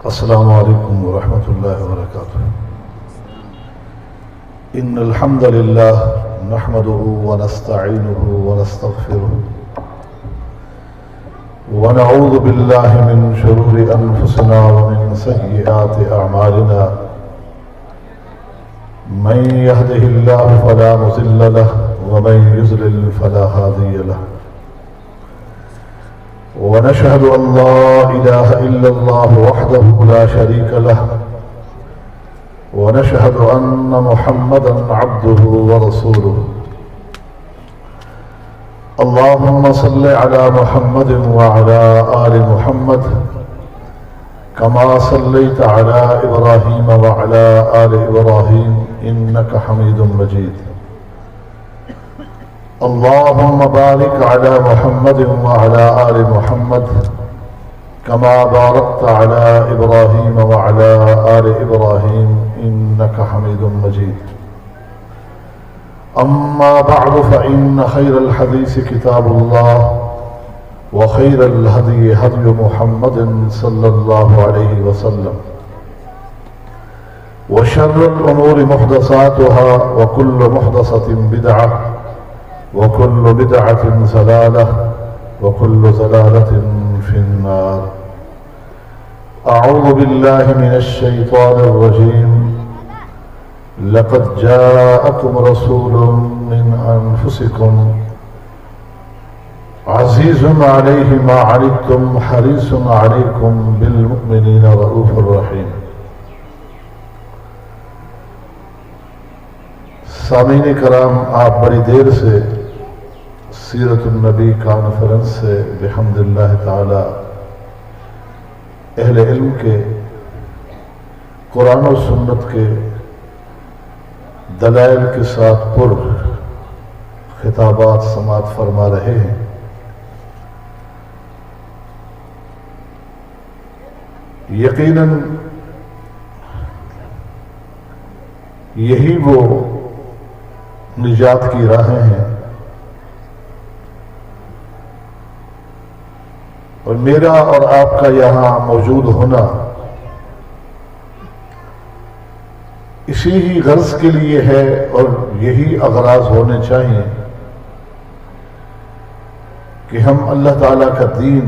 السلام علیکم ورحمۃ اللہ وبرکاتہ۔ ان الحمد للہ نحمده ونستعینه ونستغفره ونعوذ باللہ من شرور انفسنا ومن سیئات اعمالنا من يهده الله فلا مضل له ومن يضلل فلا هادي له ونشهد أن لا إله إلا الله وحده لا شريك له ونشهد أن محمدا عبده ورسوله اللهم صل على محمد وعلى آل محمد كما صليت على إبراهيم وعلى آل إبراهيم إنك حميد مجيد اللهم بارك على محمد وعلى آل محمد كما باركت على إبراهيم وعلى آل إبراهيم إنك حميد مجيد أما بعد فإن خير الحديث كتاب الله وخير الهدي هدي محمد صلى الله عليه وسلم وشر الأمور محدثاتها وكل محدثة بدعة وكل بدعة ضلالة وكل ضلالة في النار أعوذ بالله من الشيطان الرجيم لقد جاءكم رسول من أنفسكم عزيز عليه ما عنتم حريص عليكم بالمؤمنين رؤوف رحيم۔ سامعین کرام، آپ بڑی دیر سے سیرت النبی کانفرنس سے بحمد اللہ تعالی اہل علم کے قرآن و سنت کے دلائل کے ساتھ پر خطابات سماعت فرما رہے ہیں۔ یقیناً یہی وہ نجات کی راہیں ہیں، اور میرا اور آپ کا یہاں موجود ہونا اسی ہی غرض کے لیے ہے، اور یہی اغراض ہونے چاہیے کہ ہم اللہ تعالیٰ کا دین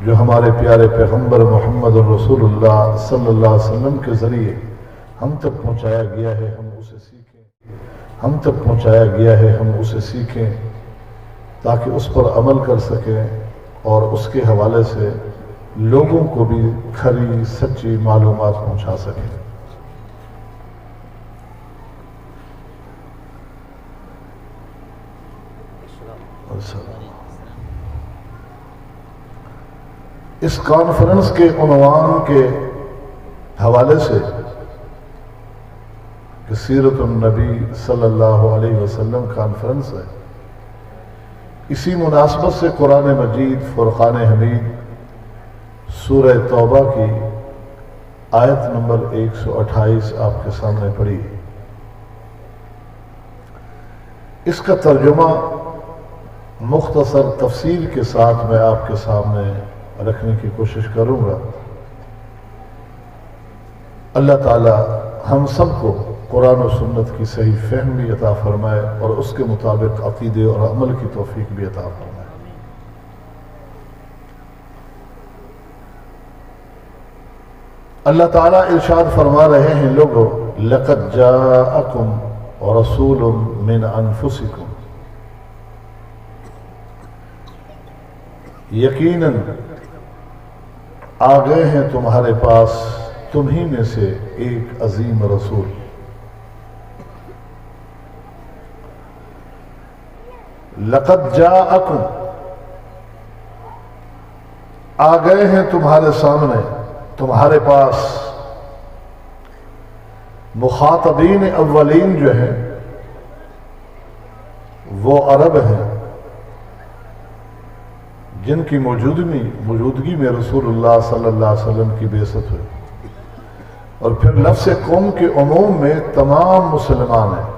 جو ہمارے پیارے پیغمبر محمد رسول اللہ صلی اللہ علیہ وسلم کے ذریعے ہم تک پہنچایا گیا ہے ہم اسے سیکھیں تاکہ اس پر عمل کر سکیں اور اس کے حوالے سے لوگوں کو بھی کھری سچی معلومات پہنچا سکیں۔ اس کانفرنس کے عنوان کے حوالے سے کہ سیرت النبی صلی اللہ علیہ وسلم کانفرنس ہے، اسی مناسبت سے قرآن مجید فرقان حمید سورہ توبہ کی آیت نمبر 128 آپ کے سامنے پڑھی۔ اس کا ترجمہ مختصر تفصیل کے ساتھ میں آپ کے سامنے رکھنے کی کوشش کروں گا۔ اللہ تعالی ہم سب کو قرآن و سنت کی صحیح فہم بھی عطا فرمائے اور اس کے مطابق عقیدے اور عمل کی توفیق بھی عطا فرمائے۔ اللہ تعالیٰ ارشاد فرما رہے ہیں، لوگو لقد جاءکم رسول من انفسکم، یقیناً آ گئے ہیں تمہارے پاس تمہیں میں سے ایک عظیم رسول۔ لقد جاءکم، آ گئے ہیں تمہارے سامنے، تمہارے پاس۔ مخاطبین اولین جو ہیں وہ عرب ہیں جن کی موجودگی میں رسول اللہ صلی اللہ علیہ وسلم کی بعثت ہوئی، اور پھر لفظ قوم کے عموم میں تمام مسلمان ہیں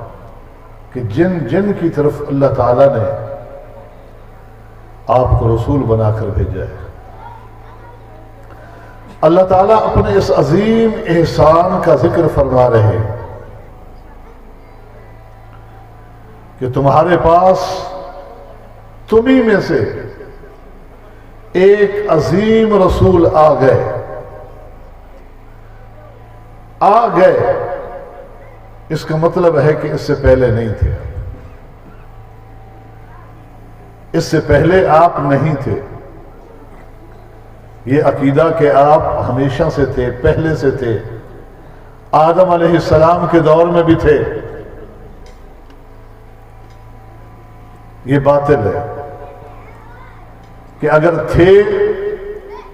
کہ جن کی طرف اللہ تعالیٰ نے آپ کو رسول بنا کر بھیجا ہے۔ اللہ تعالیٰ اپنے اس عظیم احسان کا ذکر فرما رہے ہیں کہ تمہارے پاس تمہیں میں سے ایک عظیم رسول آ گئے. اس کا مطلب ہے کہ اس سے پہلے نہیں تھے، اس سے پہلے آپ نہیں تھے. یہ عقیدہ کہ آپ ہمیشہ سے تھے، پہلے سے تھے، آدم علیہ السلام کے دور میں بھی تھے، یہ باطل ہے. کہ اگر تھے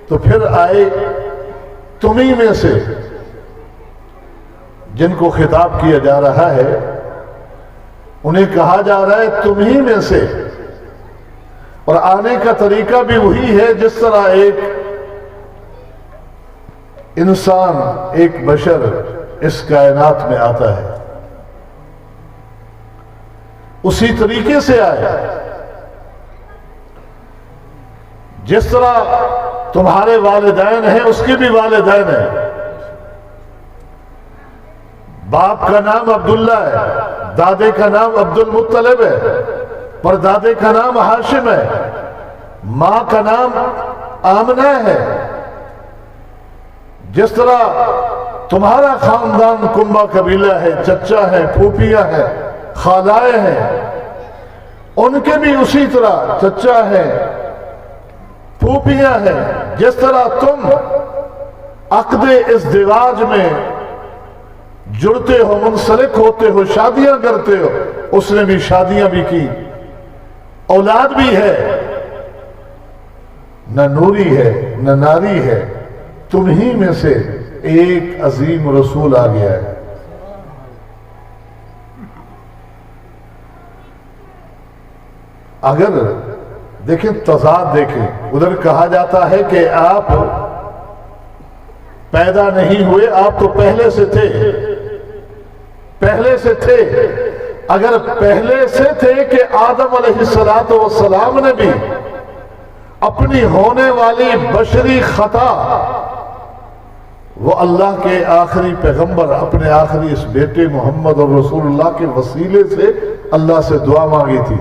تو پھر آئے تمہیں میں سے. جن کو خطاب کیا جا رہا ہے انہیں کہا جا رہا ہے تمہیں میں سے، اور آنے کا طریقہ بھی وہی ہے جس طرح ایک انسان، ایک بشر اس کائنات میں آتا ہے، اسی طریقے سے آئے. جس طرح تمہارے والدین ہیں اس کے بھی والدین ہیں. باپ کا نام عبداللہ ہے، دادے کا نام عبد المطلب ہے، پر دادے کا نام ہاشم ہے، ماں کا نام آمنہ ہے. جس طرح تمہارا خاندان کنبہ قبیلہ ہے، چچا ہے، پھوپھیاں ہیں، خالائیں ہیں، ان کے بھی اسی طرح چچا ہے، پھوپھیاں ہیں. جس طرح تم عقد ازدواج میں جڑتے ہو، منسلک ہوتے ہو، شادیاں کرتے ہو، اس نے بھی شادیاں بھی کی، اولاد بھی ہے. نہ نوری ہے نہ ناری ہے، تمہیں میں سے ایک عظیم رسول آ گیا ہے. اگر دیکھیں تضاد دیکھیں، ادھر کہا جاتا ہے کہ آپ پیدا نہیں ہوئے، آپ تو پہلے سے تھے، پہلے سے تھے. اگر پہلے سے تھے کہ آدم علیہ السلام نے بھی اپنی ہونے والی بشری خطا، وہ اللہ کے آخری پیغمبر، اپنے آخری اس بیٹے محمد اور رسول اللہ کے وسیلے سے اللہ سے دعا مانگی تھی.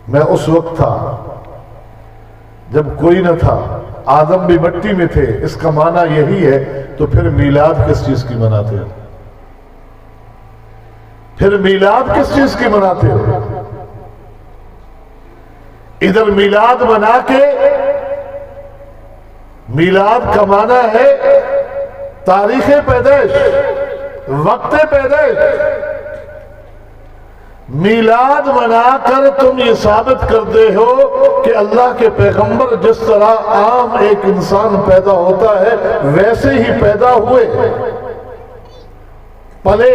میں اس وقت تھا جب کوئی نہ تھا، آدم بھی مٹی میں تھے. اس کا معنی یہی ہے. تو پھر میلاد کس چیز کی مناتے ہو؟ پھر میلاد کس چیز کی مناتے ہو؟ ادھر میلاد منا کے، میلاد کا معنی ہے تاریخ پیدائش، وقت پیدائش. میلاد منا کر تم یہ ثابت کرتے ہو کہ اللہ کے پیغمبر جس طرح عام ایک انسان پیدا ہوتا ہے ویسے ہی پیدا ہوئے، پلے،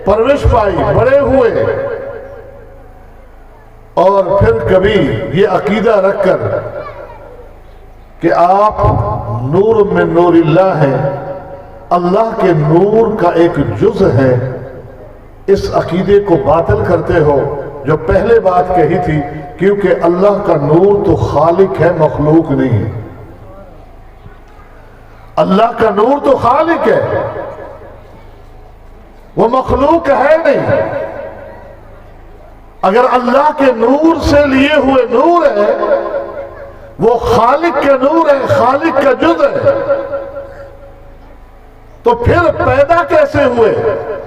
پرورش پائی، بڑے ہوئے. اور پھر کبھی یہ عقیدہ رکھ کر کہ آپ نور من نور اللہ ہیں، اللہ کے نور کا ایک جز ہے، اس عقیدے کو باطل کرتے ہو جو پہلے بات کہی تھی. کیونکہ اللہ کا نور تو خالق ہے، مخلوق نہیں ہے. اللہ کا نور تو خالق ہے، وہ مخلوق ہے نہیں. اگر اللہ کے نور سے لیے ہوئے نور ہے، وہ خالق کا نور ہے، خالق کا جز ہے، تو پھر پیدا کیسے ہوئے،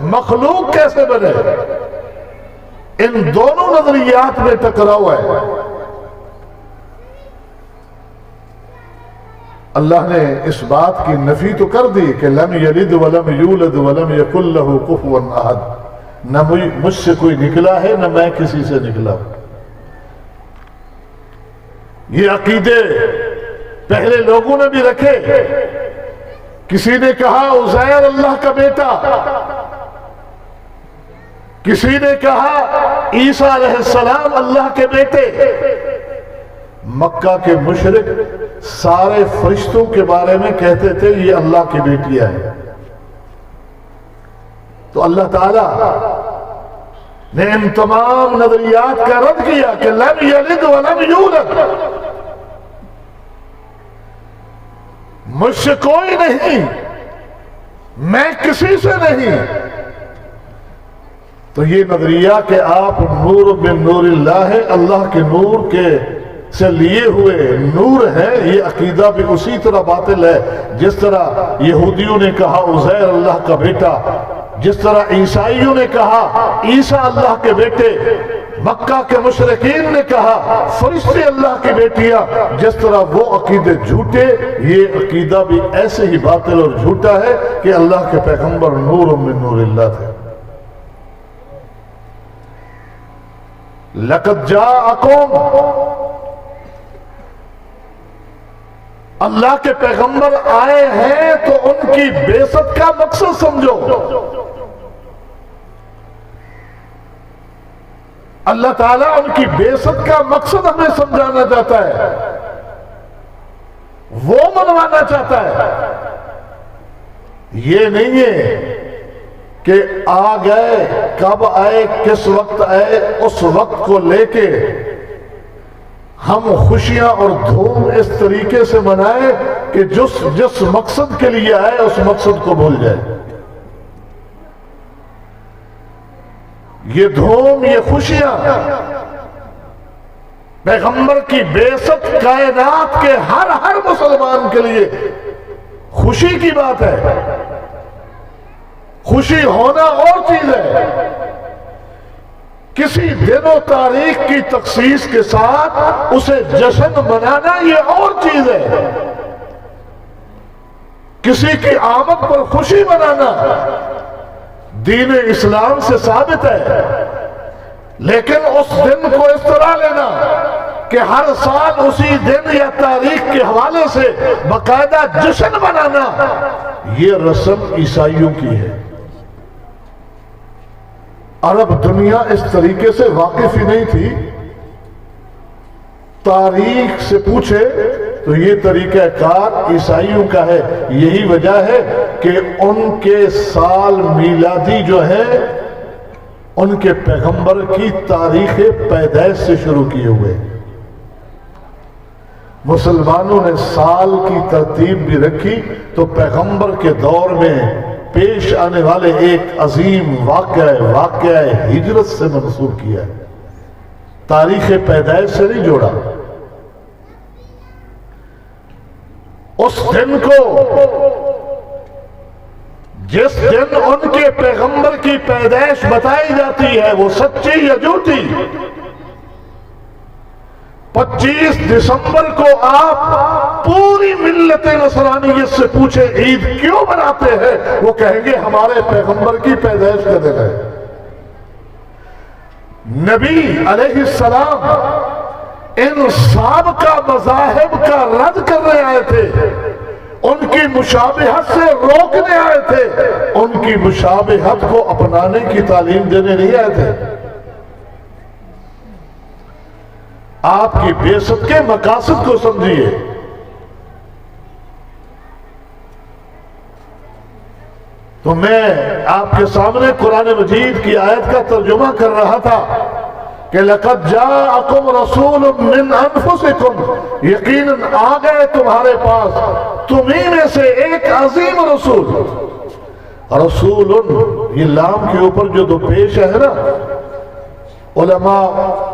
مخلوق کیسے بنے؟ ان دونوں نظریات میں ٹکراؤ ہے. اللہ نے اس بات کی نفی تو کر دی کہ لم یلد ولم یولد ولم یکن لہ کفوا احد. نہ مجھ سے کوئی نکلا ہے، نہ میں کسی سے نکلا ہوں. یہ عقیدے پہلے لوگوں نے بھی رکھے. کسی نے کہا عزیر اللہ کا بیٹا، کسی نے کہا عیسیٰ علیہ السلام اللہ کے بیٹے. مکہ کے مشرک سارے فرشتوں کے بارے میں کہتے تھے یہ اللہ کی بیٹیاں ہیں. تو اللہ تعالیٰ نے ان تمام نظریات کا رد کیا کہ لم یلد ولم یولد. مجھ سے کوئی نہیں، میں کسی سے نہیں. تو یہ نظریہ کہ آپ نور من نور اللہ ہے، اللہ کے نور کے سے لیے ہوئے نور ہے، یہ عقیدہ بھی اسی طرح باطل ہے جس طرح یہودیوں نے کہا عزیر اللہ کا بیٹا، جس طرح عیسائیوں نے کہا عیسیٰ اللہ کے بیٹے، مکہ کے مشرکین نے کہا فرشتے اللہ کی بیٹیاں. جس طرح وہ عقیدے جھوٹے، یہ عقیدہ بھی ایسے ہی باطل اور جھوٹا ہے کہ اللہ کے پیغمبر نور من نور اللہ تھے. لقد جاءکم، اللہ کے پیغمبر آئے ہیں تو ان کی بعثت کا مقصد سمجھو. اللہ تعالیٰ ان کی بعثت کا مقصد ہمیں سمجھانا چاہتا ہے، وہ منوانا چاہتا ہے. یہ نہیں ہے کہ آ گئے، کب آئے، کس وقت آئے، اس وقت کو لے کے ہم خوشیاں اور دھوم اس طریقے سے منائیں کہ جس مقصد کے لیے آئے اس مقصد کو بھول جائے. یہ دھوم، یہ خوشیاں، پیغمبر کی بعثت کائنات کے ہر مسلمان کے لیے خوشی کی بات ہے. خوشی ہونا اور چیز ہے، کسی دن و تاریخ کی تخصیص کے ساتھ اسے جشن منانا یہ اور چیز ہے. کسی کی آمد پر خوشی منانا دین اسلام سے ثابت ہے، لیکن اس دن کو اس طرح لینا کہ ہر سال اسی دن یا تاریخ کے حوالے سے باقاعدہ جشن منانا، یہ رسم عیسائیوں کی ہے. عرب دنیا اس طریقے سے واقف ہی نہیں تھی. تاریخ سے پوچھے تو یہ طریقہ کار عیسائیوں کا ہے. یہی وجہ ہے کہ ان کے سال میلادی جو ہے ان کے پیغمبر کی تاریخ پیدائش سے شروع کیے ہوئے. مسلمانوں نے سال کی ترتیب بھی رکھی تو پیغمبر کے دور میں پیش آنے والے ایک عظیم واقعہ ہجرت سے منسوب کیا ہے، تاریخ پیدائش سے نہیں جوڑا. اس دن کو، جس دن ان کے پیغمبر کی پیدائش بتائی جاتی ہے، وہ سچی یا جھوٹی؟ 25 دسمبر کو آپ پوری ملت نصرانیت سے پوچھے عید کیوں مناتے ہیں، وہ کہیں گے ہمارے پیغمبر کی پیدائش کا دن ہے. نبی علیہ السلام ان سابقہ مذاہب کا رد کرنے آئے تھے، ان کی مشابہت سے روکنے آئے تھے، ان کی مشابہت کو اپنانے کی تعلیم دینے نہیں آئے تھے. آپ کی بعثت کے مقاصد کو سمجھیے. تو میں آپ کے سامنے قرآن مجید کی آیت کا ترجمہ کر رہا تھا کہ لَقَدْ جَاءَكُمْ رَسُولٌ مِّنْ أَنفُسِكُمْ، یقیناً آ گئے تمہارے پاس تمہیں میں سے ایک عظیم رسول. رسول، یہ لام کے اوپر جو دو پیش ہے نا، علماء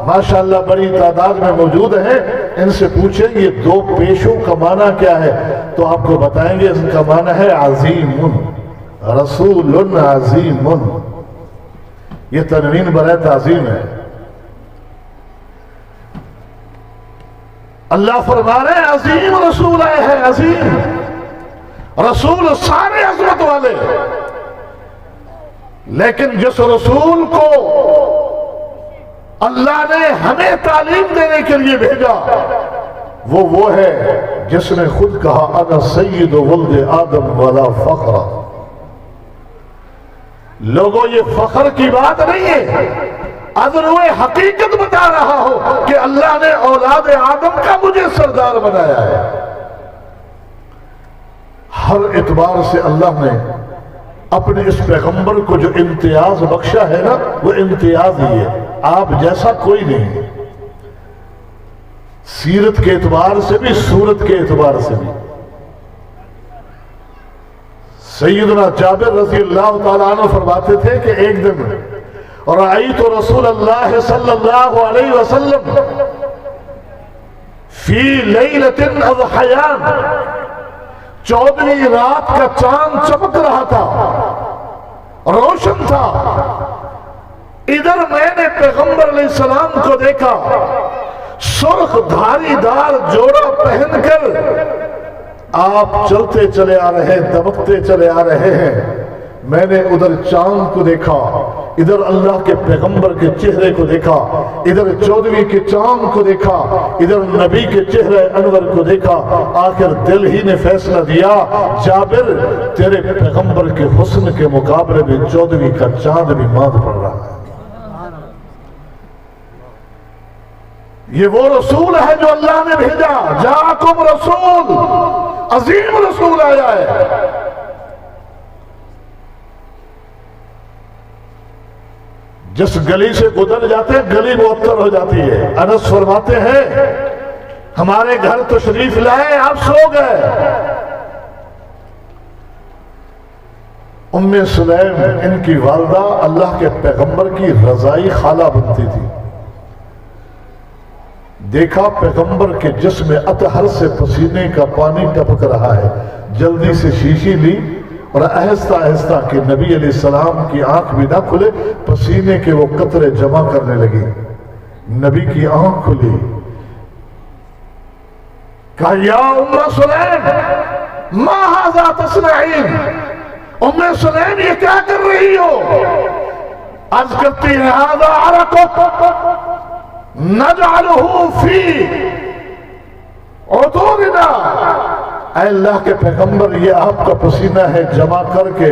ماشاءاللہ بڑی تعداد میں موجود ہیں، ان سے پوچھیں یہ دو پیشوں کا معنی کیا ہے تو آپ کو بتائیں گے. ان کا معنی ہے عظیم، رسول عظیم. یہ تنوین برائے تعظیم ہے. اللہ فرما رہے ہیں عظیم رسول آئے ہیں. عظیم رسول سارے عظمت والے، لیکن جس رسول کو اللہ نے ہمیں تعلیم دینے کے لیے بھیجا وہ ہے جس نے خود کہا انا سید ولد آدم ولا فخر. لوگوں یہ فخر کی بات نہیں ہے، اگر وہ حقیقت بتا رہا ہو کہ اللہ نے اولاد آدم کا مجھے سردار بنایا ہے. ہر اعتبار سے اللہ نے اپنے اس پیغمبر کو جو امتیاز بخشا ہے نا، وہ امتیاز ہی ہے. آپ جیسا کوئی نہیں، سیرت کے اعتبار سے بھی، صورت کے اعتبار سے بھی. سیدنا جابر رضی اللہ تعالیٰ عنہ فرماتے تھے کہ ایک دن رأیت رسول اللہ صلی اللہ علیہ وسلم فی لیلۃ اضحیان، 14ویں رات کا چاند چمک رہا تھا، روشن تھا۔ ادھر میں نے پیغمبر علیہ السلام کو دیکھا، سرخ دھاری دار جوڑا پہن کر آپ چلتے چلے آ رہے ہیں، دمکتے چلے آ رہے ہیں۔ میں نے ادھر چاند کو دیکھا، ادھر اللہ کے پیغمبر کے چہرے کو دیکھا، ادھر 14ویں کے چاند کو دیکھا، ادھر نبی کے چہرے انور کو دیکھا۔ آخر دل ہی نے فیصلہ دیا، جابر تیرے پیغمبر کے حسن کے مقابلے میں 14ویں کا چاند بھی مات پڑ رہا ہے۔ یہ وہ رسول ہے جو اللہ نے بھیجا، جاءکم رسول، عظیم رسول آیا ہے۔ جس گلی سے گزر جاتے ہیں گلی معطر ہو جاتی ہے۔ انس فرماتے ہیں ہمارے گھر تشریف لائے، آپ سو گئے۔ ام سلیم ان کی والدہ اللہ کے پیغمبر کی رضائی خالہ بنتی تھی۔ دیکھا پیغمبر کے جسم اطہر سے پسینے کا پانی ٹپک رہا ہے، جلدی سے شیشی لی اور آہستہ آہستہ کہ نبی علیہ السلام کی آنکھ بھی نہ کھلے، پسینے کے وہ قطرے جمع کرنے لگی۔ نبی کی آنکھ کھلی، کہا یا ام سلیم ما ھذا تصنعین، ام سلیم یہ کیا کر رہی ہو؟ عرض کرتی ہے ھذا عرق نجعلہ فی عطورنا، اے اللہ کے پیغمبر یہ آپ کا پسینہ ہے، جمع کر کے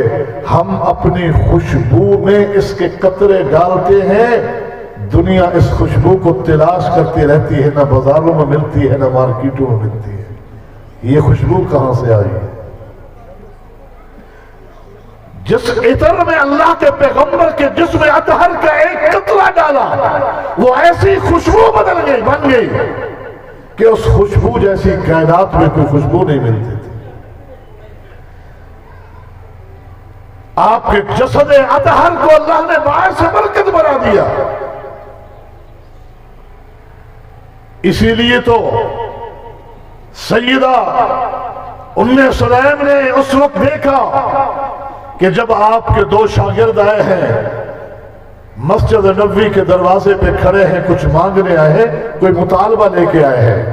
ہم اپنی خوشبو میں اس کے قطرے ڈالتے ہیں۔ دنیا اس خوشبو کو تلاش کرتی رہتی ہے، نہ بازاروں میں ملتی ہے نہ مارکیٹوں میں ملتی ہے۔ یہ خوشبو کہاں سے آئی ہے؟ جس عطر میں اللہ کے پیغمبر کے جسم اطہر کا ایک قطرہ ڈالا، وہ ایسی خوشبو بدل گئی، بن گئی کہ اس خوشبو جیسی کائنات میں کوئی خوشبو نہیں ملتی تھی۔ آپ کے جسد اطہر کو اللہ نے باعث برکت بنا دیا۔ اسی لیے تو سیدہ ام سلیم نے اس وقت دیکھا کہ جب آپ کے 2 شاگرد آئے ہیں، مسجد نبوی کے دروازے پہ کھڑے ہیں، کچھ مانگنے آئے ہیں، کوئی مطالبہ لے کے آئے ہیں۔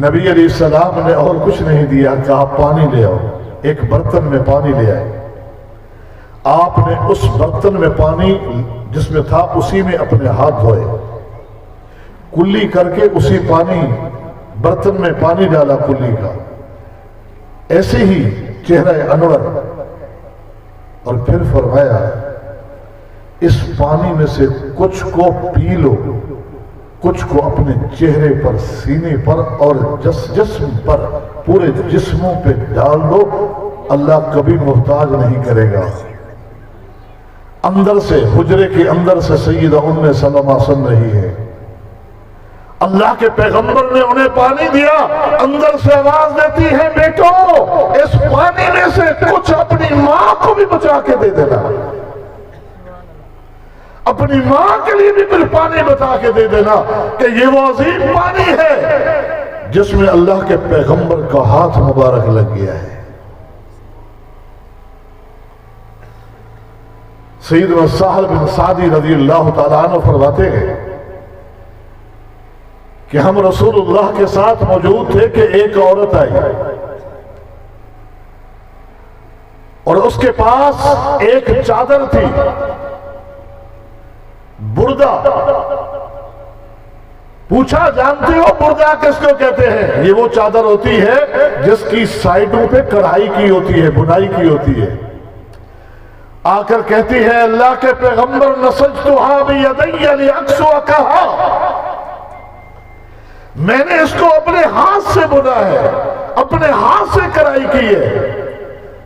نبی علیہ السلام نے اور کچھ نہیں دیا، کہا پانی لے آؤ۔ ایک برتن میں پانی لے آئے۔ آپ نے اس برتن میں پانی جس میں تھا اسی میں اپنے ہاتھ دھوئے، کلی کر کے اسی پانی برتن میں پانی ڈالا کلی کا، ایسے ہی چہرہ انور، اور پھر فرمایا اس پانی میں سے کچھ کو پی لو، کچھ کو اپنے چہرے پر، سینے پر اور جسم پر، پورے جسموں پہ ڈال دو، اللہ کبھی محتاج نہیں کرے گا۔ اندر سے، حجرے کے اندر سے سیدہ ام سلمہ سن رہی ہے، اللہ کے پیغمبر نے انہیں پانی دیا، اندر سے آواز دیتی ہے بیٹو اس پانی میں سے کچھ اپنی ماں کو بھی بچا کے دے دینا، اپنی ماں کے لیے بھی کچھ پانی بتا کے دے دینا، کہ یہ وہ عظیم پانی ہے جس میں اللہ کے پیغمبر کا ہاتھ مبارک لگ گیا ہے۔ سیدنا سہل بن سعدی رضی اللہ تعالیٰ عنہ فرماتے ہیں کہ ہم رسول اللہ کے ساتھ موجود تھے کہ ایک عورت آئی اور اس کے پاس ایک چادر تھی، بردہ۔ پوچھا جانتے ہو بردہ کس کو کہتے ہیں؟ یہ وہ چادر ہوتی ہے جس کی سائڈوں پہ کڑھائی کی ہوتی ہے، بنائی کی ہوتی ہے۔ آ کر کہتی ہے اللہ کے پیغمبر نسجتھا بیدی لیکسوکھا، میں نے اس کو اپنے ہاتھ سے بنا ہے، اپنے ہاتھ سے کڑھائی کی ہے،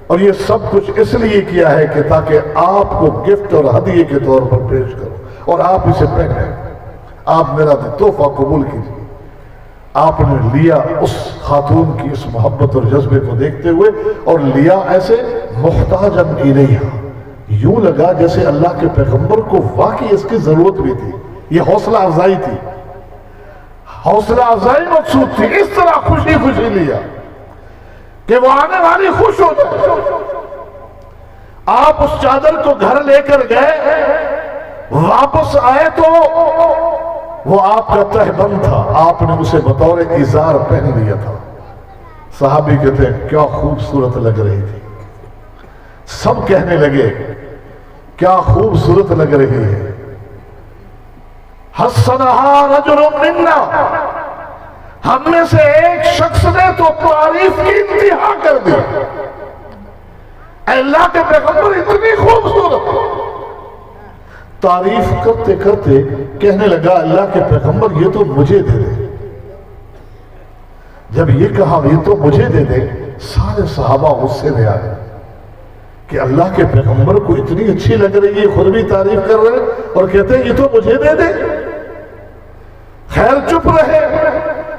اور یہ سب کچھ اس لیے کیا ہے کہ تاکہ آپ کو گفٹ اور ہدیے کے طور پر پیش کرو اور آپ اسے پہنیں، آپ میرا تحفہ قبول کیجیے۔ آپ نے لیا اس خاتون کی اس محبت اور جذبے کو دیکھتے ہوئے، اور لیا ایسے محتاجن الیہا، یوں لگا جیسے اللہ کے پیغمبر کو واقعی اس کی ضرورت بھی تھی۔ یہ حوصلہ افزائی تھی، حوصلہ افزائی مقصود تھی۔ اس طرح خوشی خوشی لیا کہ وہ آنے والی خوش ہو جائے۔ آپ اس چادر کو گھر لے کر گئے، واپس آئے تو وہ آپ کا تہبند تھا، آپ نے اسے بطور ازار پہن لیا تھا۔ صحابی کہتے ہیں کیا خوبصورت لگ رہی تھی۔ سب کہنے لگے کیا خوبصورت لگ رہی ہے۔ حسنہا رجل منا، ہم میں سے ایک شخص نے تو تعریف کی انتہا کر دی، اے اللہ کے پیغمبر اتنی خوبصورت۔ تعریف کرتے کرتے کہنے لگا اللہ کے پیغمبر یہ تو مجھے دے دے۔ جب یہ کہا یہ تو مجھے دے دے، سارے صحابہ غصے میں آئے کہ اللہ کے پیغمبر کو اتنی اچھی لگ رہی ہے، خود بھی تعریف کر رہے اور کہتے ہیں یہ تو مجھے دے دے۔ خیر چپ رہے،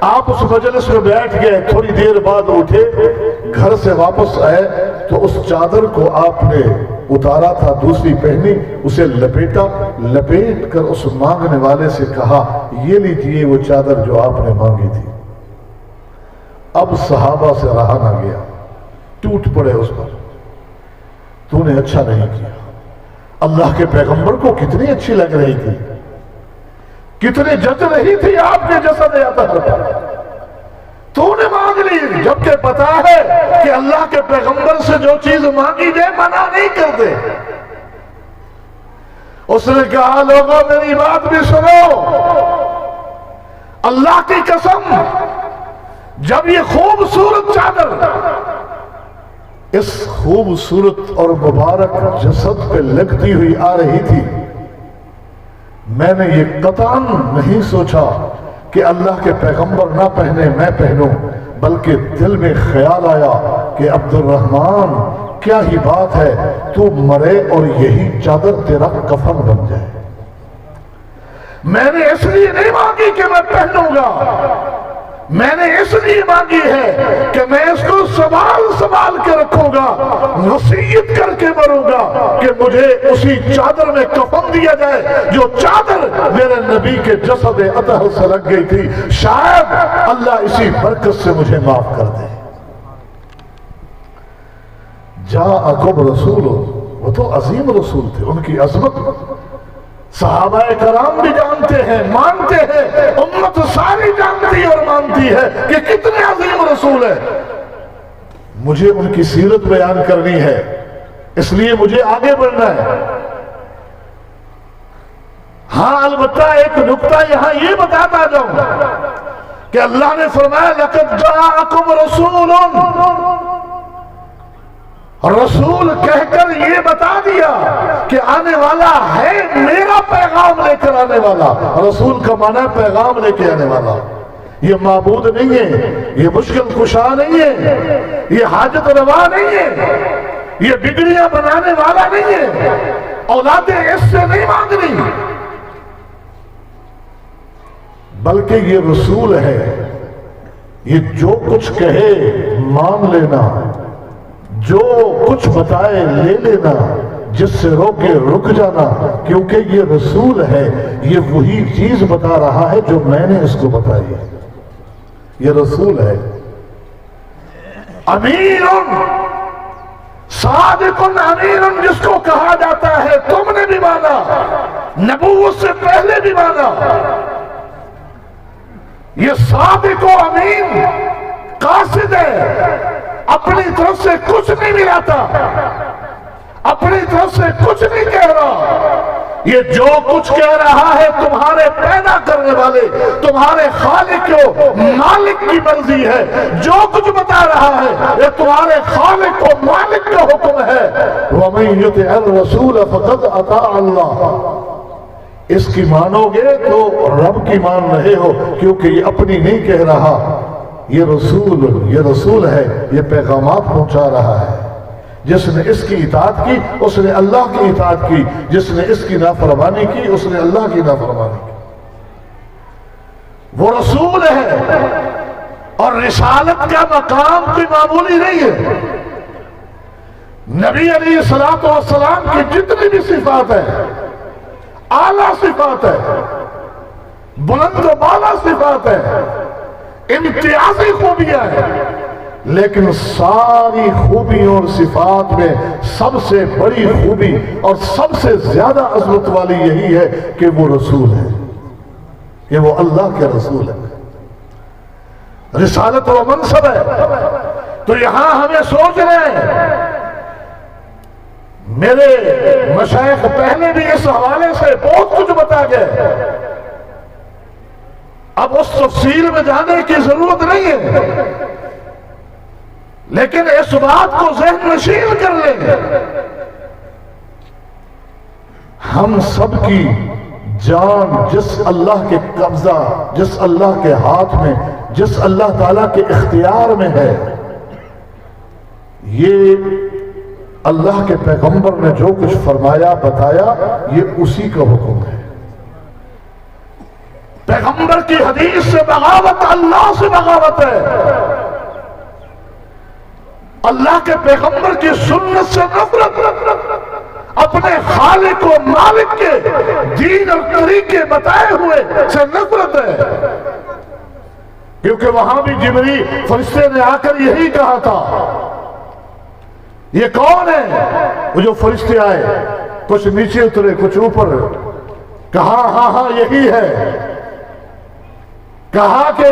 آپ اس مجلس میں بیٹھ گئے، تھوڑی دیر بعد اٹھے، گھر سے واپس آئے تو اس چادر کو آپ نے اتارا تھا، دوسری پہنی، اسے لپیٹا، لپیٹ کر اس مانگنے والے سے کہا یہ لیجئے وہ چادر جو آپ نے مانگی تھی۔ اب صحابہ سے رہا نہ گیا، ٹوٹ پڑے اس پر، تو نے اچھا نہیں کیا، اللہ کے پیغمبر کو کتنی اچھی لگ رہی تھی، کتنی جچ رہی تھی آپ کے جسد اطہر پر، تو نے مانگ لی، جبکہ پتا ہے کہ اللہ کے پیغمبر سے جو چیز مانگی جائے منع نہیں کرتے۔ اس نے کہا لوگوں میری بات بھی سنو، اللہ کی قسم جب یہ خوبصورت چادر اس خوبصورت اور مبارک جسد پہ لگتی ہوئی آ رہی تھی، میں نے یہ قطعاً نہیں سوچا کہ اللہ کے پیغمبر نہ پہنے میں پہنوں، بلکہ دل میں خیال آیا کہ عبد الرحمن کیا ہی بات ہے، تو مرے اور یہی چادر تیرا کفن بن جائے۔ میں نے اس لیے نہیں مانگی کہ میں پہنوں گا، میں نے اس لیے مانگی ہے کہ میں اس کو سنبھال کے رکھوں گا، وصیت کر کے مروں گا کہ مجھے اسی چادر میں کفن دیا جائے جو چادر میرے نبی کے جسد اطہر سے لگ گئی تھی، شاید اللہ اسی برکت سے مجھے معاف کر دے۔ جاءکم رسول، وہ تو عظیم رسول تھے، ان کی عظمت صحابہ کرام بھی جانتے ہیں، مانتے ہیں، امت ساری جانتی اور مانتی ہے کہ کتنے عظیم رسول ہیں۔ مجھے ان کی سیرت بیان کرنی ہے، اس لیے مجھے آگے بڑھنا ہے۔ ہاں البتہ ایک نکتہ یہاں یہ بتاتا جاؤں کہ اللہ نے فرمایا لَقَدْ جَاءَكُمْ رَسُولٌ، رسول کہہ کر یہ بتا دیا کہ آنے والا ہے میرا پیغام لے کر آنے والا۔ رسول کا معنی ہے پیغام لے کے آنے والا۔ یہ معبود نہیں ہے، یہ مشکل کشا نہیں ہے، یہ حاجت روا نہیں ہے، یہ بگڑیاں بنانے والا نہیں ہے، اولادیں اس سے نہیں مانگنی، بلکہ یہ رسول ہے، یہ جو کچھ کہے مان لینا، جو کچھ بتائے لے لینا، جس سے روکے رک جانا، کیونکہ یہ رسول ہے، یہ وہی چیز بتا رہا ہے جو میں نے اس کو بتائی ہے۔ یہ رسول ہے، امین صادق امین جس کو کہا جاتا ہے، تم نے بھی مانا، نبوت سے پہلے بھی مانا۔ یہ صادق و امین قاصد ہے، اپنی طرف سے کچھ نہیں ملاتا، اپنی طرف سے کچھ نہیں کہہ رہا، یہ جو کچھ کہہ رہا ہے تمہارے پیدا کرنے والے، تمہارے خالق و مالک کی مرضی ہے، جو کچھ بتا رہا ہے یہ تمہارے خالق و مالک کا حکم ہے۔ وَمَن يُطِعِ الرَّسُولَ فَقَدْ أَطَاعَ اللَّهَ، اس کی مانو گے تو رب کی مان رہے ہو، کیونکہ یہ اپنی نہیں کہہ رہا، یہ رسول ہے، یہ پیغامات پہنچا رہا ہے۔ جس نے اس کی اطاعت کی اس نے اللہ کی اطاعت کی، جس نے اس کی نافرمانی کی اس نے اللہ کی نافرمانی کی۔ وہ رسول ہے اور رسالت کا مقام کوئی معمولی نہیں ہے۔ نبی علیہ الصلوۃ والسلام کی جتنی بھی صفات ہیں اعلیٰ صفات ہے، بلند و بالا صفات ہے، امتیازی خوبیاں ہیں، لیکن ساری خوبیوں اور صفات میں سب سے بڑی خوبی اور سب سے زیادہ عظمت والی یہی ہے کہ وہ رسول ہے، کہ وہ اللہ کے رسول ہے۔ رسالت و منصب ہے۔ تو یہاں ہمیں سوچ رہے ہیں، میرے مشائخ پہلے بھی اس حوالے سے بہت کچھ بتا گئے، اب اس تفصیل میں جانے کی ضرورت نہیں ہے، لیکن اس بات کو ذہن نشین کر لیں، ہم سب کی جان جس اللہ کے قبضہ، جس اللہ کے ہاتھ میں، جس اللہ تعالیٰ کے اختیار میں ہے، یہ اللہ کے پیغمبر نے جو کچھ فرمایا بتایا یہ اسی کا حکم ہے۔ پیغمبر کی حدیث سے بغاوت اللہ سے بغاوت ہے، اللہ کے پیغمبر کی سنت سے نفرت، اپنے خالق و مالک کے دین اور طریقے بتائے ہوئے سے نفرت ہے، کیونکہ وہاں بھی جبریل فرشتے نے آ کر یہی کہا تھا۔ یہ کون ہے؟ وہ جو فرشتے آئے، کچھ نیچے اترے کچھ اوپر، کہا ہاں ہاں یہی ہے، کہا کہ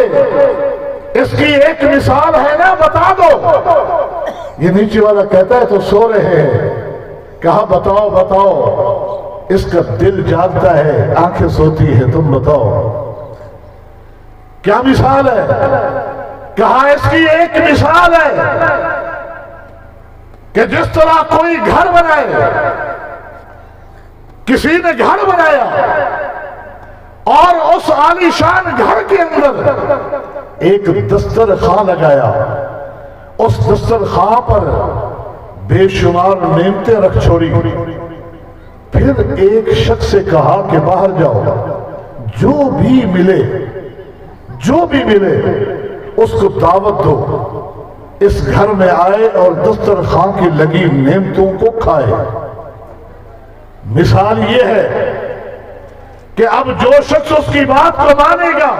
اس کی ایک مثال ہے نا بتا دو۔ یہ نیچے والا کہتا ہے تو سو رہے ہیں، کہا بتاؤ بتاؤ، اس کا دل جاگتا ہے آنکھیں سوتی ہے، تم بتاؤ کیا مثال ہے؟ کہا اس کی ایک مثال ہے کہ جس طرح کوئی گھر بنائے، کسی نے گھر بنایا اور اس عالی شان گھر کے اندر ایک دسترخوان لگایا، اس دسترخوان پر بے شمار نعمتیں رکھ چھوڑی، پھر ایک شخص سے کہا کہ باہر جاؤ، جو بھی ملے اس کو دعوت دو، اس گھر میں آئے اور دسترخوان کی لگی نعمتوں کو کھائے۔ مثال یہ ہے کہ اب جو شخص اس کی بات کو مانے گا،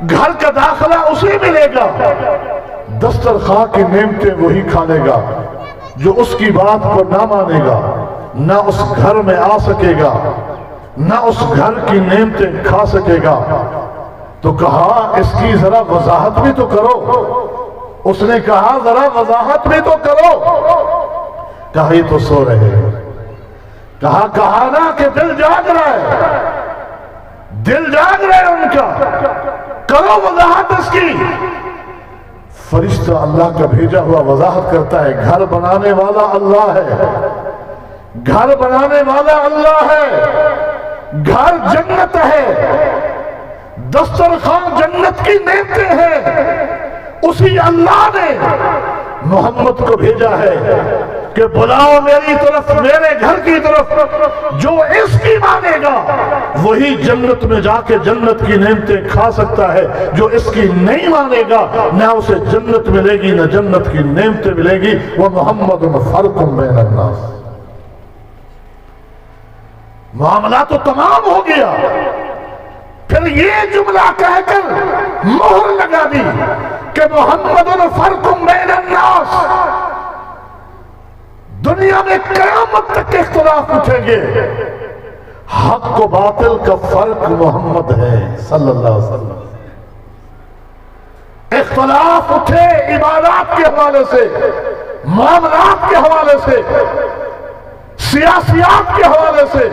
گھر کا داخلہ اسے ملے گا، دسترخوان کی نعمتیں وہی کھانے گا۔ جو اس کی بات کو نہ مانے گا، نہ اس گھر میں آ سکے گا، نہ اس گھر کی نعمتیں کھا سکے گا۔ تو کہا اس کی ذرا وضاحت بھی تو کرو۔ اس نے کہا ذرا وضاحت بھی تو کرو۔ کہا یہ تو سو رہے ہیں۔ کہا نا کہ دل جاگ رہا ہے، دل جاگ رہا ہے ان کا، کرو وضاحت اس کی۔ فرشتہ اللہ کا بھیجا ہوا وضاحت کرتا ہے، گھر بنانے والا اللہ ہے، گھر بنانے والا اللہ ہے، گھر جنت ہے، دسترخوان جنت کی نعمتیں ہیں۔ اسی اللہ نے محمد کو بھیجا ہے کہ بلاؤ میری طرف، میرے گھر کی طرف، جو اس کی مانے گا وہی جنت میں جا کے جنت کی نعمتیں کھا سکتا ہے، جو اس کی نہیں مانے گا نہ اسے جنت ملے گی نہ جنت کی نعمتیں ملے گی۔ وَمُحَمَّدٌ فَرْقٌ بَيْنَ النَّاسِ۔ معاملہ تو تمام ہو گیا، پھر یہ جملہ کہہ کر مہر لگا دی کہ محمد فرق بین الناس۔ دنیا میں قیامت تک اختلاف اٹھیں گے، حق و باطل کا فرق محمد ہے صلی اللہ علیہ وسلم۔ اختلاف اٹھے عبادات کے حوالے سے، معاملات کے حوالے سے، سیاسیات کے حوالے سے،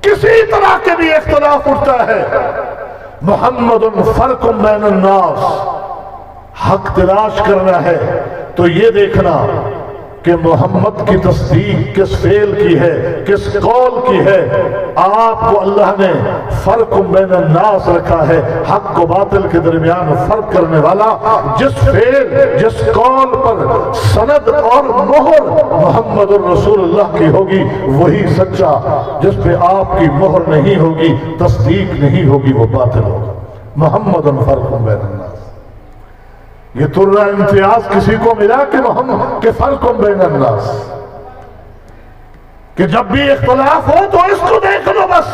کسی طرح کے بھی اختلاف اٹھتا ہے، محمد فرق بین الناس۔ حق تلاش کرنا ہے تو یہ دیکھنا کہ محمد کی تصدیق کس فعل کی ہے، کس قول کی ہے۔ آپ کو اللہ نے فرق بین الناس رکھا ہے، حق و باطل کے درمیان فرق کرنے والا، جس فعل جس قول پر سند اور مہر محمد الرسول اللہ کی ہوگی وہی سچا، جس پہ آپ کی مہر نہیں ہوگی، تصدیق نہیں ہوگی، وہ باطل ہوگا۔ محمد فرق بین الناس، یہ ترہ امتیاز کسی کو ملا کہ فرق بین الناس، کہ جب بھی اختلاف ہو تو اس کو دیکھ لو، بس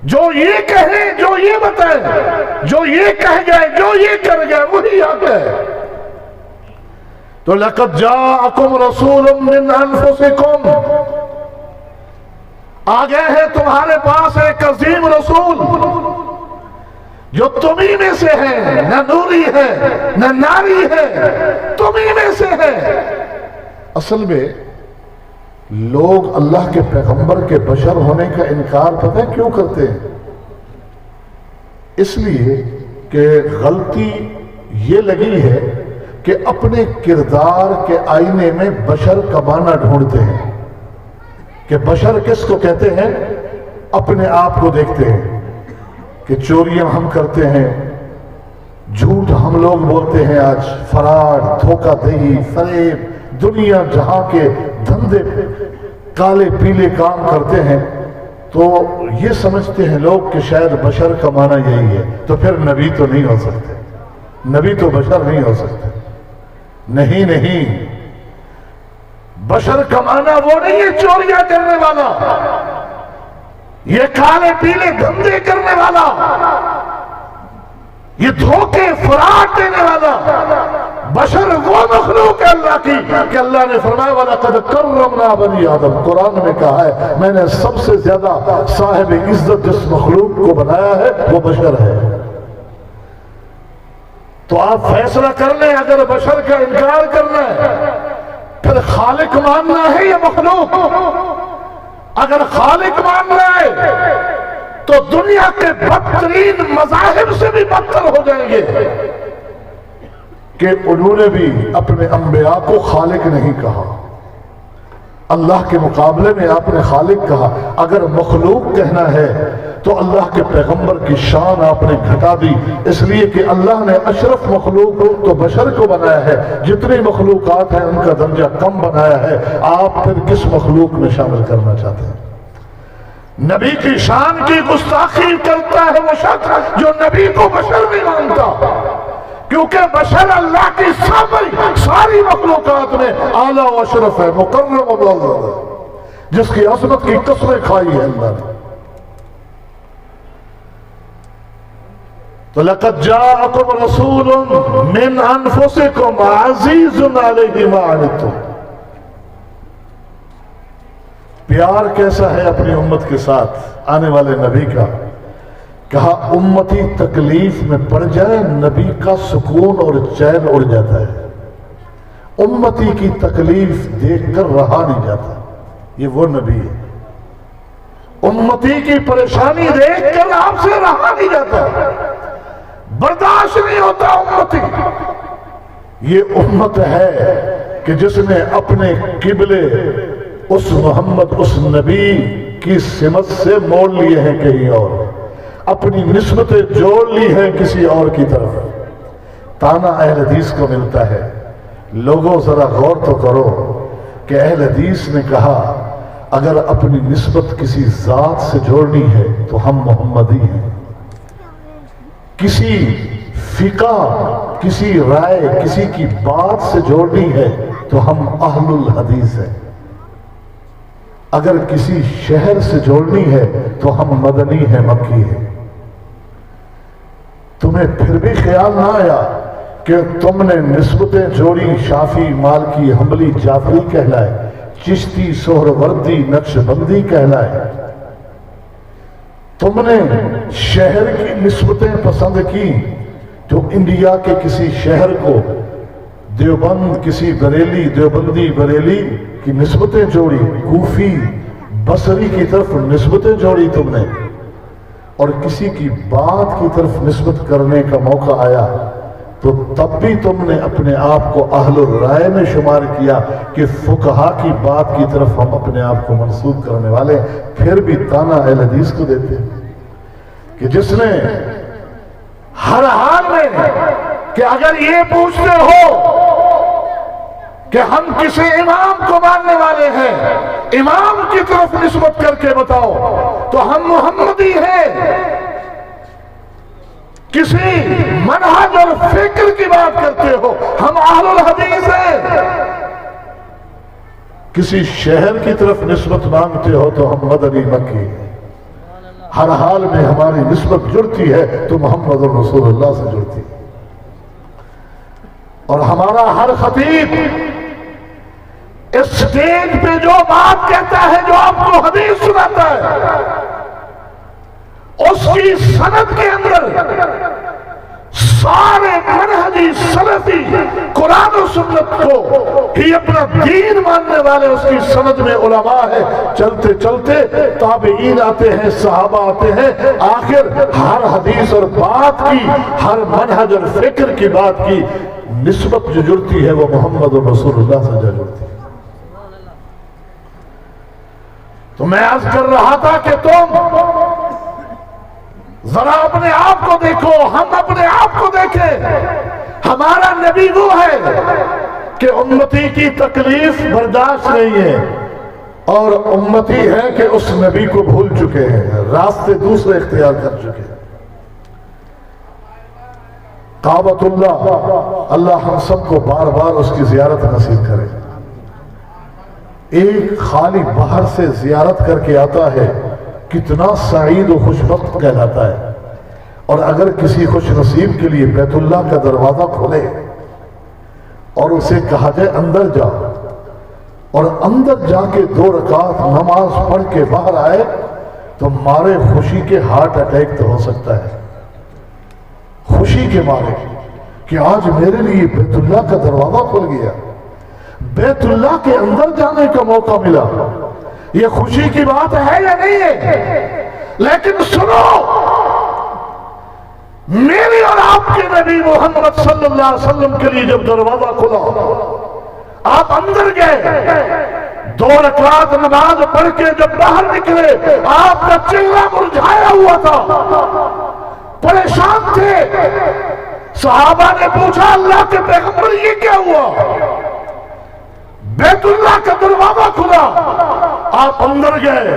جو یہ کہے، جو یہ بتائے، جو یہ کہہ گئے، جو یہ کر گئے، وہی حق ہے۔ تو لَقَدْ جَاءَكُمْ رَسُولٌ مِّنْ أَنفُسِكُمْ، آ گئے ہیں تمہارے پاس ایک عظیم رسول جو تمہیں میں سے ہے، نہ نوری ہے نہ ناری ہے، تمہیں میں سے ہے۔ اصل میں لوگ اللہ کے پیغمبر کے بشر ہونے کا انکار پتہ ہے کیوں کرتے ہیں؟ اس لیے کہ غلطی یہ لگی ہے کہ اپنے کردار کے آئینے میں بشر کا معنی ڈھونڈتے ہیں، کہ بشر کس کو کہتے ہیں؟ اپنے آپ کو دیکھتے ہیں کہ چوریاں ہم کرتے ہیں، جھوٹ ہم لوگ بولتے ہیں، آج فراڈ، دھوکہ دہی، فریب، دنیا جہاں کے دھندے کالے پیلے کام کرتے ہیں، تو یہ سمجھتے ہیں لوگ کہ شاید بشر کا معنی یہی ہے، تو پھر نبی تو نہیں ہو سکتے، نبی تو بشر نہیں ہو سکتے۔ نہیں، بشر کا معنی وہ نہیں ہے چوریاں کرنے والا، یہ کالے پیلے دھندے کرنے والا، یہ دھوکے فراڈ دینے والا۔ بشر وہ مخلوق ہے اللہ کی کہ اللہ نے فرمایا وَلَقَدْ كَرَّمْنَا بَنِي آدم، قرآن میں کہا ہے میں نے سب سے زیادہ صاحب عزت جس مخلوق کو بنایا ہے وہ بشر ہے۔ تو آپ فیصلہ کر لیں، اگر بشر کا انکار کرنا ہے پھر خالق ماننا ہے یا مخلوق؟ اگر خالق ماننا ہے تو دنیا کے بدترین مذاہب سے بھی بدتر ہو جائیں گے، کہ انہوں نے بھی اپنے انبیاء کو خالق نہیں کہا، اللہ کے مقابلے میں آپ نے خالق کہا۔ اگر مخلوق کہنا ہے تو اللہ کے پیغمبر کی شان آپ نے گھٹا دی، اس لیے کہ اللہ نے اشرف مخلوق تو بشر کو بنایا ہے، جتنی مخلوقات ہیں ان کا درجہ کم بنایا ہے، آپ پھر کس مخلوق میں شامل کرنا چاہتے ہیں؟ نبی کی شان کی گستاخی کرتا ہے وہ شخص جو نبی کو بشر نہیں مانتا، کیونکہ بشر اللہ کی ساری مخلوقات میں اعلیٰ و اشرف ہے، مکرم و معزز ہے، جس کی عظمت کی قسمیں کھائی ہے اللہ نے۔ تو لَقَدْ جَاءَكُمْ رَسُولٌ مِّنْ أَنفُسِكُمْ عَزِيزٌ عَلَيْهِ مَا عَنِتُّمْ۔ پیار کیسا ہے اپنی امت کے ساتھ آنے والے نبی کا؟ کہا امتی تکلیف میں پڑ جائے نبی کا سکون اور چین اڑ جاتا ہے، امتی کی تکلیف دیکھ کر رہا نہیں جاتا، یہ وہ نبی ہے۔ امتی کی پریشانی دیکھ کر آپ سے رہا نہیں جاتا، برداشت نہیں ہوتا امتی۔ یہ امت ہے کہ جس نے اپنے قبلے اس محمد، اس نبی کی سمت سے موڑ لیے ہیں کہیں اور، اپنی نسبتیں جوڑ لی ہیں کسی اور کی طرف۔ تانا اہل حدیث کو ملتا ہے، لوگوں ذرا غور تو کرو کہ اہل حدیث نے کہا اگر اپنی نسبت کسی ذات سے جوڑنی ہے تو ہم محمدی ہیں، کسی فقہ، کسی رائے، کسی کی بات سے جوڑنی ہے تو ہم اہل الحدیث ہیں، اگر کسی شہر سے جوڑنی ہے تو ہم مدنی ہیں، مکی ہیں۔ تمہیں پھر بھی خیال نہ آیا کہ تم نے نسبتیں جوڑی، شافی، مالکی، حنبلی، جعفری کہلائے، چشتی، سہروردی، نقش بندی کہلائے، تم نے شہر کی نسبتیں پسند کی جو انڈیا کے کسی شہر کو دیوبند، کسی بریلی، دیوبندی بریلی کی نسبتیں جوڑی، کوفی بصری کی طرف نسبتیں جوڑی تم نے، اور کسی کی بات کی طرف نسبت کرنے کا موقع آیا تو تب بھی تم نے اپنے آپ کو اہل الرائے میں شمار کیا کہ فقہا کی بات کی طرف ہم اپنے آپ کو منسوب کرنے والے، پھر بھی تانا اہل حدیث کو دیتے کہ جس نے ہر حال میں کہ اگر یہ پوچھتے ہو کہ ہم کسی امام کو ماننے والے ہیں، امام کی طرف نسبت کر کے بتاؤ تو ہم محمدی ہیں، کسی منہج اور فکر کی بات کرتے ہو ہم اہل الحدیث ہیں، کسی شہر کی طرف نسبت مانگتے ہو تو ہم مدنی مکی ہیں، ہر حال میں ہماری نسبت جڑتی ہے تو محمد رسول اللہ سے جڑتی ہے۔ اور ہمارا ہر خطیب اسٹیج پہ جو بات کہتا ہے، جو آپ کو حدیث سناتا ہے، اس کی سند کے اندر سارے منہجی سلفی قرآن و سنت کو ہی اپنا دین ماننے والے اس کی سند میں علماء ہے، چلتے چلتے تابعین آتے ہیں، صحابہ آتے ہیں، آخر ہر حدیث اور بات کی، ہر منہج اور فکر کی بات کی نسبت جو جڑتی ہے وہ محمد رسول اللہ سے جڑتی ہے۔ تو میں عرض کر رہا تھا کہ تم ذرا اپنے آپ کو دیکھو، ہم اپنے آپ کو دیکھیں، ہمارا نبی وہ ہے کہ امتی کی تکلیف برداشت نہیں ہے، اور امتی ہے کہ اس نبی کو بھول چکے ہیں، راستے دوسرے اختیار کر چکے ہیں۔ کعبۃ اللہ، اللہ ہم سب کو بار بار اس کی زیارت نصیب کرے۔ ایک خالی باہر سے زیارت کر کے آتا ہے کتنا سعید و خوشبخت کہلاتا ہے، اور اگر کسی خوش نصیب کے لیے بیت اللہ کا دروازہ کھولے اور اسے کہا جائے اندر جا، اور اندر جا کے 2 رکعت نماز پڑھ کے باہر آئے تو مارے خوشی کے ہارٹ اٹیک تو ہو سکتا ہے، خوشی کے مارے کہ آج میرے لیے بیت اللہ کا دروازہ کھل گیا، بیت اللہ کے اندر جانے کا موقع ملا۔ یہ خوشی کی بات ہے یا نہیں ہے؟ لیکن سنو، میری اور آپ کے نبی محمد صلی اللہ علیہ وسلم کے لیے جب دروازہ کھلا، آپ اندر گئے، 2 رکعت نماز پڑھ کے جب باہر نکلے، آپ کا چہرہ مرجھایا ہوا تھا، پریشان تھے۔ صحابہ نے پوچھا اللہ کے پیغمبر یہ کیا ہوا؟ بیت اللہ کا دروازہ کھلا، آپ اندر گئے،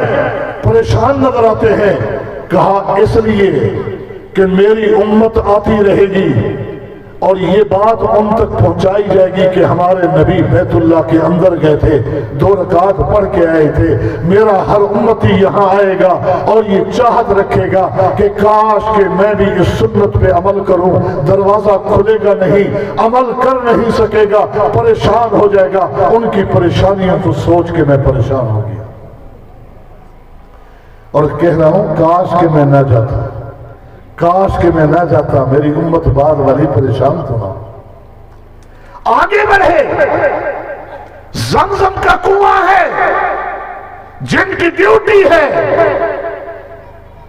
پریشان نظر آتے ہیں۔ کہا اس لیے کہ میری امت آتی رہے گی اور یہ بات ان تک پہنچائی جائے گی کہ ہمارے نبی بیت اللہ کے اندر گئے تھے، 2 رکعت پڑھ کے آئے تھے، میرا ہر امتی یہاں آئے گا اور یہ چاہت رکھے گا کہ کاش کہ میں بھی اس سنت پہ عمل کروں۔ دروازہ کھلے گا نہیں، عمل کر نہیں سکے گا، پریشان ہو جائے گا۔ ان کی پریشانیوں کو سوچ کے میں پریشان ہو گیا اور کہہ رہا ہوں کاش کہ میں نہ جاتا، کاش کہ میں نہ جاتا، میری امت بعد والی پریشان تو نہ۔ آگے بڑھے، زمزم کا کنواں ہے، جن کی ڈیوٹی ہے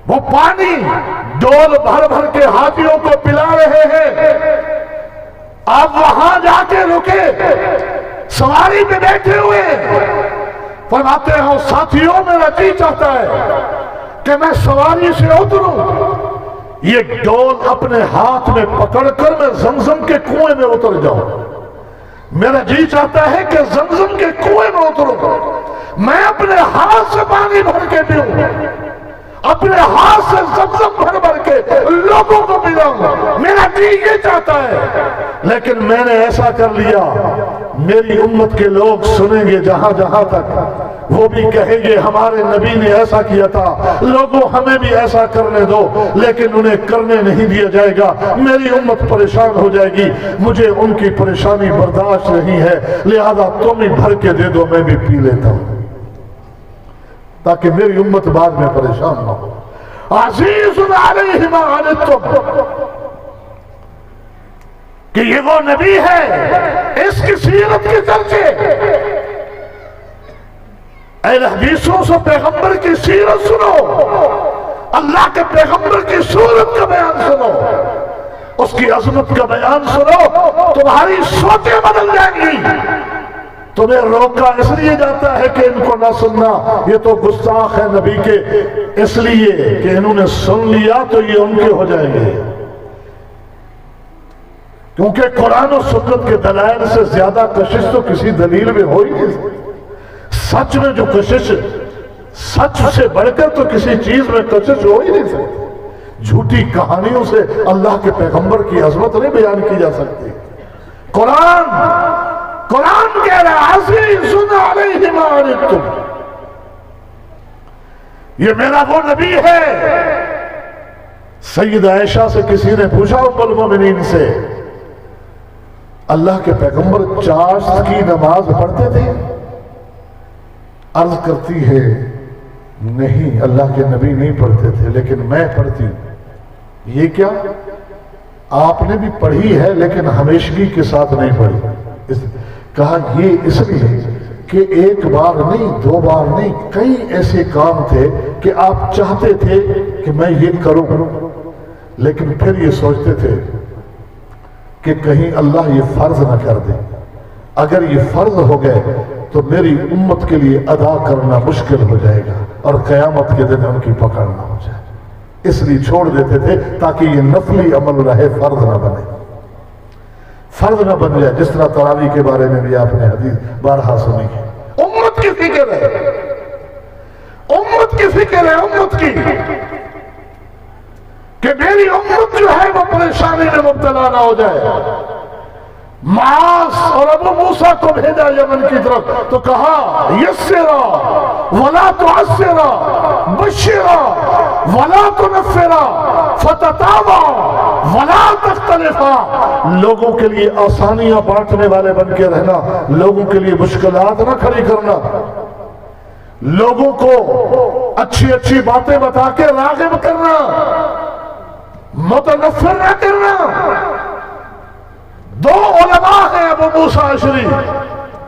وہ پانی ڈول بھر بھر کے ہاتھیوں کو پلا رہے ہیں، آپ وہاں جا کے رکے، سواری پہ بیٹھے ہوئے، فرماتے ہیں ساتھیوں میرا جی چاہتا ہے کہ میں سواری سے اتروں، یہ ڈول اپنے ہاتھ میں پکڑ کر میں زمزم کے کنویں میں اتر جاؤں۔ میرا جی چاہتا ہے کہ زمزم کے کنویں میں اتروں، میں اپنے ہاتھ سے پانی بھر کے پیوں، اپنے ہاتھ سے زمزم بھر بھر کے لوگوں کو پلاؤں، میرا جی یہ چاہتا ہے۔ لیکن میں نے ایسا کر لیا، میری امت کے لوگ سنیں گے جہاں جہاں تک، وہ بھی کہیں گے ہمارے نبی نے ایسا کیا تھا، لوگوں ہمیں بھی ایسا کرنے دو، لیکن انہیں کرنے نہیں دیا جائے گا، میری امت پریشان ہو جائے گی، مجھے ان کی پریشانی برداشت نہیں ہے، لہذا تم ہی بھر کے دے دو، میں بھی پی لیتا ہوں تاکہ میری امت بعد میں پریشان نہ ہو۔ عزیز علیہ ما عنتم، کہ یہ وہ نبی ہے، اس کی سیرت کے چرچے، اہل حدیثوں سے پیغمبر کی سیرت سنو، اللہ کے پیغمبر کی صورت کا بیان سنو، اس کی عظمت کا بیان سنو، تمہاری سوچیں بدل جائیں گی۔ تمہیں روکا اس لیے جاتا ہے کہ ان کو نہ سننا، یہ تو گستاخ ہے نبی کے، اس لیے کہ انہوں نے سن لیا تو یہ ان کے ہو جائیں گے۔ کیونکہ قرآن و سنت کے دلائل سے زیادہ کشش تو کسی دلیل میں ہو ہی نہیں سکتی۔ سچ میں جو کشش، سچ سے بڑھ کر تو کسی چیز میں کشش ہو ہی نہیں سکتی۔ جھوٹی کہانیوں سے اللہ کے پیغمبر کی عظمت نہیں بیان کی جا سکتی۔ قرآن کہہ رہا ہے عزیز علیہ ما عنتم، یہ میرا وہ نبی ہے۔ سید عائشہ سے کسی نے پوچھا ام المومنین سے، اللہ کے پیغمبر چاشت کی نماز پڑھتے تھے؟ عرض کرتی ہے نہیں، اللہ کے نبی نہیں پڑھتے تھے، لیکن میں پڑھتی ہوں۔ یہ کیا؟ آپ نے بھی پڑھی ہے لیکن ہمیشگی کے ساتھ نہیں پڑھی۔ کہا یہ اس لیے کہ ایک بار نہیں، دو بار نہیں، کئی ایسے کام تھے کہ آپ چاہتے تھے کہ میں یہ کروں، لیکن پھر یہ سوچتے تھے کہ کہیں اللہ یہ فرض نہ کر دے، اگر یہ فرض ہو گئے تو میری امت کے لیے ادا کرنا مشکل ہو جائے گا اور قیامت کے دن ان کی پکڑ نہ ہو جائے، اس لیے چھوڑ دیتے تھے تاکہ یہ نفلی عمل رہے، فرض نہ بنے، فرض نہ بن جائے۔ جس طرح تراویح کے بارے میں بھی آپ نے حدیث بارہا سنی ہے۔ امت کی فکر ہے، امت کی فکر ہے، امت کی کہ میری امت جو ہے وہ پریشانی میں مبتلا نہ ہو جائے۔ معاذ اور ابو موسیٰ کو بھیجا یمن کی طرف تو کہا یسرا ولا تعسرا بشرا ولا تنفرا فتتابا ولا تختلفا، لوگوں کے لیے آسانیاں بانٹنے والے بن کے رہنا، لوگوں کے لیے مشکلات نہ کھڑی کرنا، لوگوں کو اچھی اچھی باتیں بتا کے راغب کرنا، متنفر نہ کرنا۔ دو علماء ہیں ابو موسیٰ اشعری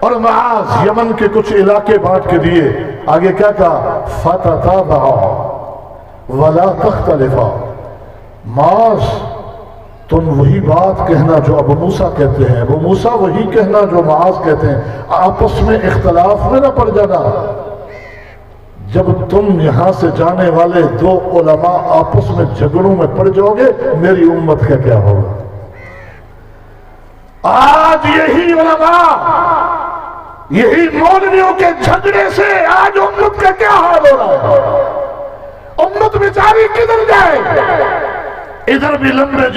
اور معاذ، یمن کے کچھ علاقے بانٹ کے دیے، آگے کیا کہا؟ فَتَتَابَعَا وَلَا تَخْتَلِفَا، معاذ تم وہی بات کہنا جو ابو موسیٰ کہتے ہیں، ابو موسیٰ وہی کہنا جو معاذ کہتے ہیں، آپس میں اختلاف میں نہ پڑ جانا۔ جب تم یہاں سے جانے والے دو علماء آپس میں جھگڑوں میں پڑ جاؤ گے، میری امت کا کیا ہوگا؟ آج یہی علماء، یہی مولویوں کے جھگڑے سے آج امت کا کیا حال ہو رہا ہے؟ امت بیچاری کدھر جائے؟ ادھر بھی لمبے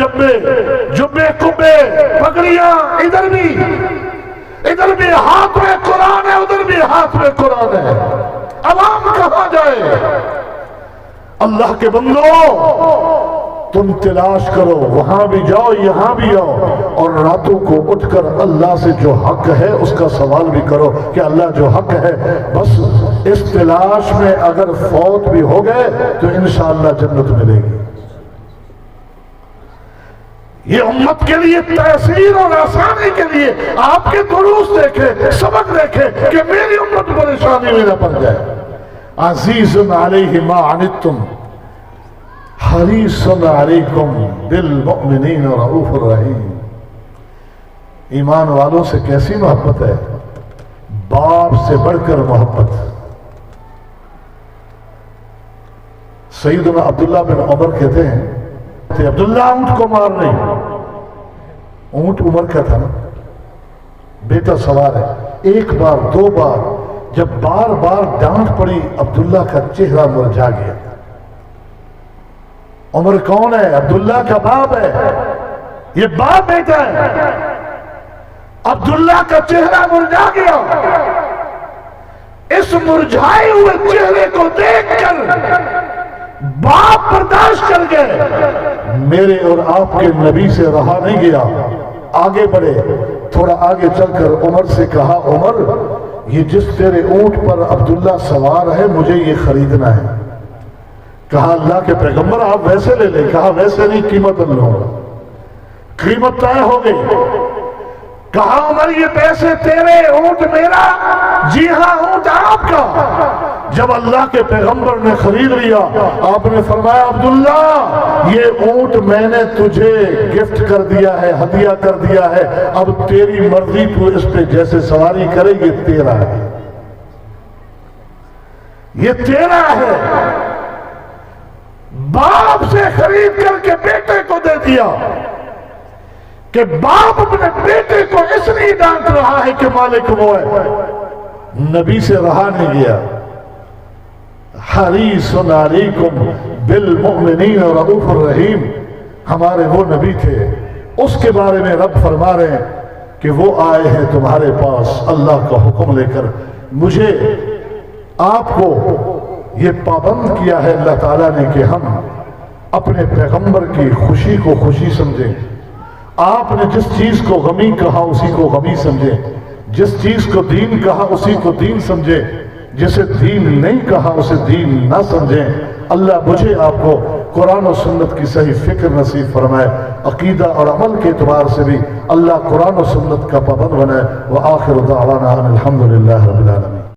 جبے کبے پگڑیاں، ادھر بھی ہاتھ میں قرآن ہے، ادھر بھی ہاتھ میں قرآن ہے، عوام کہاں جائے؟ اللہ کے بندو تم تلاش کرو، وہاں بھی جاؤ یہاں بھی آؤ، اور راتوں کو اٹھ کر اللہ سے جو حق ہے اس کا سوال بھی کرو کہ اللہ جو حق ہے، بس اس تلاش میں اگر فوت بھی ہو گئے تو انشاءاللہ جنت ملے گی۔ یہ امت کے لیے تحصیل اور آسانی کے لیے آپ کے دروس دیکھیں، سبق دیکھیں کہ میری امت پریشانی میں نہ پڑ جائے۔ عزیز علیہ ما عنتم حریص علیکم بالمؤمنین رؤوف الرحیم، ایمان والوں سے کیسی محبت ہے؟ باپ سے بڑھ کر محبت۔ سیدنا عبداللہ بن عمر کہتے ہیں کہ عبداللہ اونٹ کو مار نہیں، اونٹ عمر کا تھا نا، بیٹا سوار ہے، ایک بار دو بار، جب بار بار ڈانٹ پڑی عبداللہ کا چہرہ مرجھا گیا۔ عمر کون ہے؟ عبداللہ کا باپ ہے، یہ باپ بیٹا ہے، عبداللہ کا چہرہ مرجھا گیا۔ اس مرجھائے ہوئے چہرے کو دیکھ کر باپ برداشت کر گئے، میرے اور آپ کے نبی سے رہا نہیں گیا، آگے بڑھے، تھوڑا آگے چل کر عمر سے کہا عمر یہ جس تیرے اونٹ پر عبداللہ سوار ہے مجھے یہ خریدنا ہے۔ کہا اللہ کے پیغمبر آپ ویسے لے لیں، کہا ویسے نہیں، قیمت لوں گا، قیمت طے ہو گئی۔ کہا عمر یہ پیسے تیرے، اونٹ میرا؟ جی ہاں اونٹ آپ کا۔ جب اللہ کے پیغمبر نے خرید لیا، آپ نے فرمایا عبداللہ یہ اونٹ میں نے تجھے گفٹ کر دیا ہے، ہدیہ کر دیا ہے، اب تیری مرضی، تو اس پہ جیسے سواری کرے، یہ تیرا ہے، یہ تیرا ہے۔ باپ سے خرید کر کے بیٹے کو دے دیا کہ باپ اپنے بیٹے کو اس لیے ڈانٹ رہا ہے کہ مالک وہ ہے، نبی سے رہا نہیں گیا۔ حریص علیکم بالمؤمنین رؤوف الرحیم، ہمارے وہ نبی تھے، اس کے بارے میں رب فرما رہے ہیں کہ وہ آئے ہیں تمہارے پاس اللہ کا حکم لے کر۔ مجھے آپ کو یہ پابند کیا ہے اللہ تعالیٰ نے کہ ہم اپنے پیغمبر کی خوشی کو خوشی سمجھیں۔ آپ نے جس چیز کو غمی کہا اسی کو غمی سمجھیں، جس چیز کو دین کہا اسی کو دین سمجھیں، جسے دین نہیں کہا اسے دین نہ سمجھیں۔ اللہ مجھے آپ کو قرآن و سنت کی صحیح فکر نصیب فرمائے، عقیدہ اور عمل کے اعتبار سے بھی اللہ قرآن و سنت کا پابند بنائے۔ وآخر دعوانا ان الحمدللہ رب العالمین۔